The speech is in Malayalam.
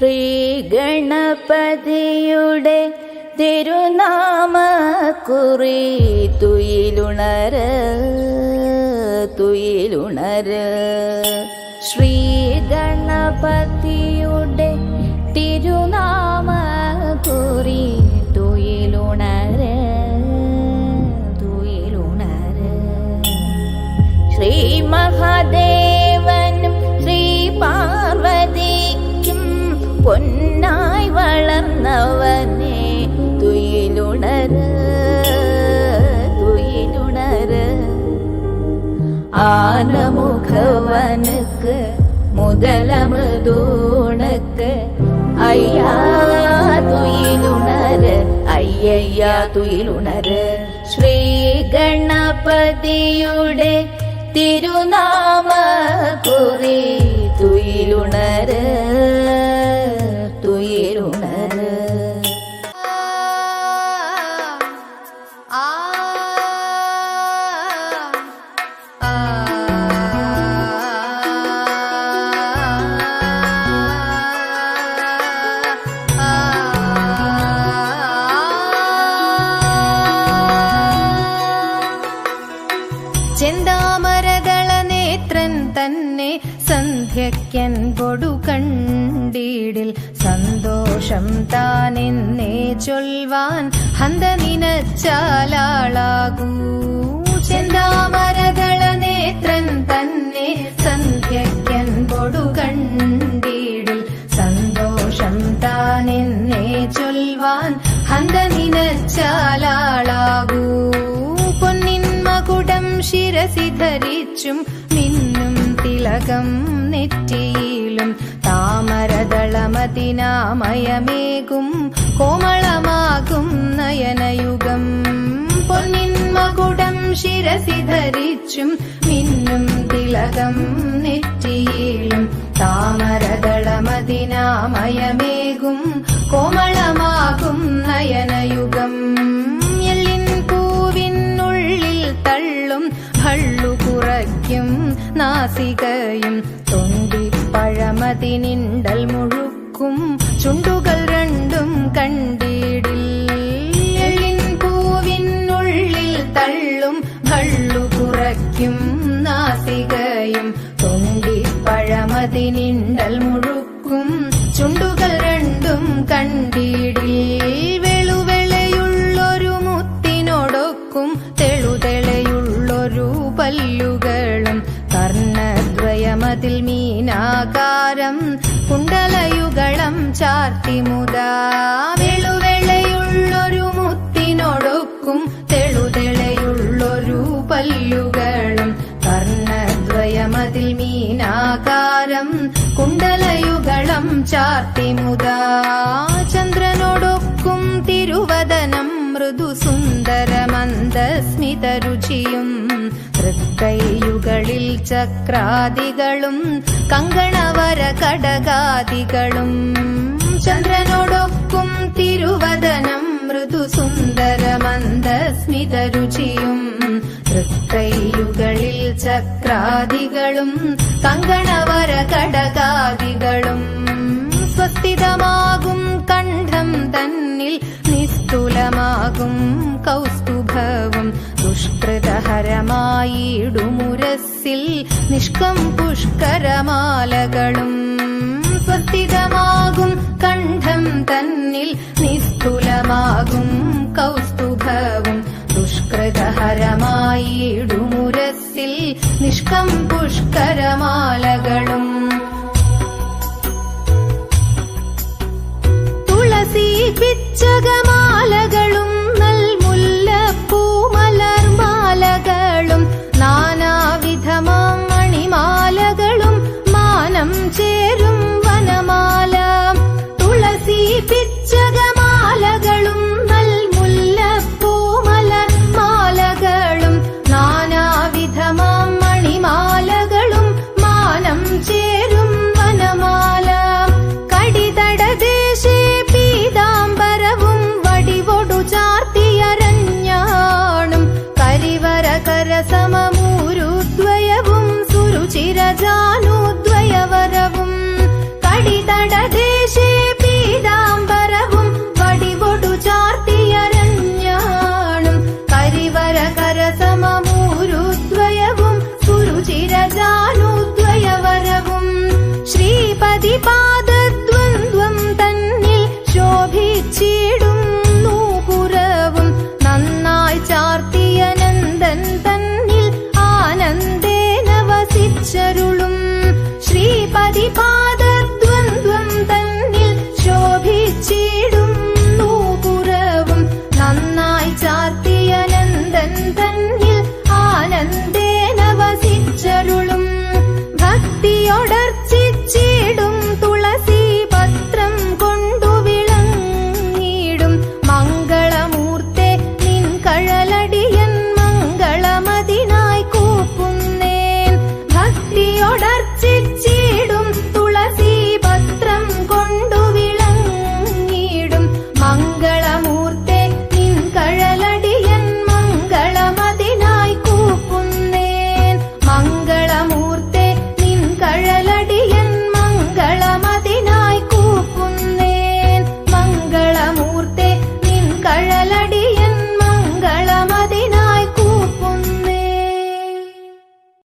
ശ്രീ ഗണപതിയുടെ തിരുനാമക്കുറി തുയിലുണര് തുയിലുണര്. ശ്രീ ഗണപതിയുടെ തിരുനാമക്കുറി തുയിലുണര് തുയിലുണര്. ശ്രീ മഹാദേവനും ശ്രീ പാർവതിക്കും പൊന്നായി വളർന്നവനെ തുയിലുണര് തുയിലുണര്. ആനമുഖവനുക്ക് முதலமுதூனுக்கு ஐயா துயிலுணரு ஐயா துயிலுணரு. ശ്രീ ഗണപതിയുടെ തിരുനാമക്കുറി തുയിലുണര് തുയിലുണര്. ചെന്താമരദള നേത്രൻ തന്നെ സന്ധ്യയ്ക്കൻ പൊടു കണ്ടീടിൽ സന്തോഷം താനെന്നേ ചൊൽവാൻ ഹന്ത നിനച്ചാലാളാകൂ. ചെന്താമരദള നേത്രൻ തന്നെ സന്ധ്യയ്ക്കൻ പൊടു കണ്ടീടിൽ സന്തോഷം താനെന്നേ ചൊൽവാൻ ഹന്ത നിനച്ചാലാളാകൂ. പൊന്നിൻ മകുടം ശിരസി ധരിച്ചും മിന്നും തിലകം നെറ്റിയിലും താമരദളമതിനാമയമേകും കോമളമാകും നയനയുഗം. പൊന്നിൻ മകുടം ശിരസി ധരിച്ചും മിന്നും തിലകം നെറ്റിയിലും താമരദളമതിനാമയമേകും കോമളമാകും നയനയുഗം. തള്ളും ഭള്ളു കുറയ്ക്കും നാസികയും തൊണ്ടിപ്പഴമതിനിണ്ടൽ മുഴുക്കും ചുണ്ടുകൾ രണ്ടും കണ്ടിടിൽ. എള്ളിൻ പൂവിനുള്ളിൽ തള്ളും ഭള്ളു കുറയ്ക്കും നാസികയും തൊണ്ടിപ്പഴമതിനിണ്ടൽ മുഴുക്കും ചുണ്ടുകൾ രണ്ടും കണ്ടിടിൽ. വെളുവെളയുള്ളൊരു മുത്തിനോടൊക്കും തെളുതെളയുള്ളൊരു പല്ലുകളും കർണദ്വയമതിൽ മീനാകാരം കുണ്ടലയുഗളം ചാർത്തിമുതാ. വെളുവെളയുള്ളൊരു മുത്തിനോടൊക്കും തെളുതെളയുള്ളൊരു പല്ലുകളും കർണദ്വയമതിൽ മീനാകാരം കുണ്ടലയുഗളം ചാർത്തിമുതാ. ചന്ദ്രനോടൊക്കും തിരുവദനം മൃദുസുന്ദരമന്ദസ്മിതരുചിയും തൃക്കൈയുകളിൽ ചക്രാദികളും കങ്കണവര കടകാദികളും. ചന്ദ്രനോടൊക്കും തിരുവദനം മൃദുസുന്ദരമന്ദസ്മിതരുചിയും തൃക്കൈയുകളിൽ ചക്രാദികളും കങ്കണവര കടകാദികളും. സ്വസ്ഥിതമാകും കണ്ഠം തന്നിൽ നിസ്തുലമാകും കൗസ്തുഭവും ദുഷ്കൃതഹരമായിടുമുരസ്സിൽ നിഷ്കം പുഷ്കരമാലകളും. സ്വസ്ഥിതമാകും കണ്ഠം തന്നിൽ നിസ്തുലമാകും കൗസ്തുഭവും ദുഷ്കൃതഹരമായിടുമുരസ്സിൽ നിഷ്കം പുഷ്കരമാലകളും. തുളസി പിച്ചകമാലകളും നൽമുല്ലപ്പൂമലർമാലകളും നാനാവിധമാം മണിമാലകളും മാനം ചേരും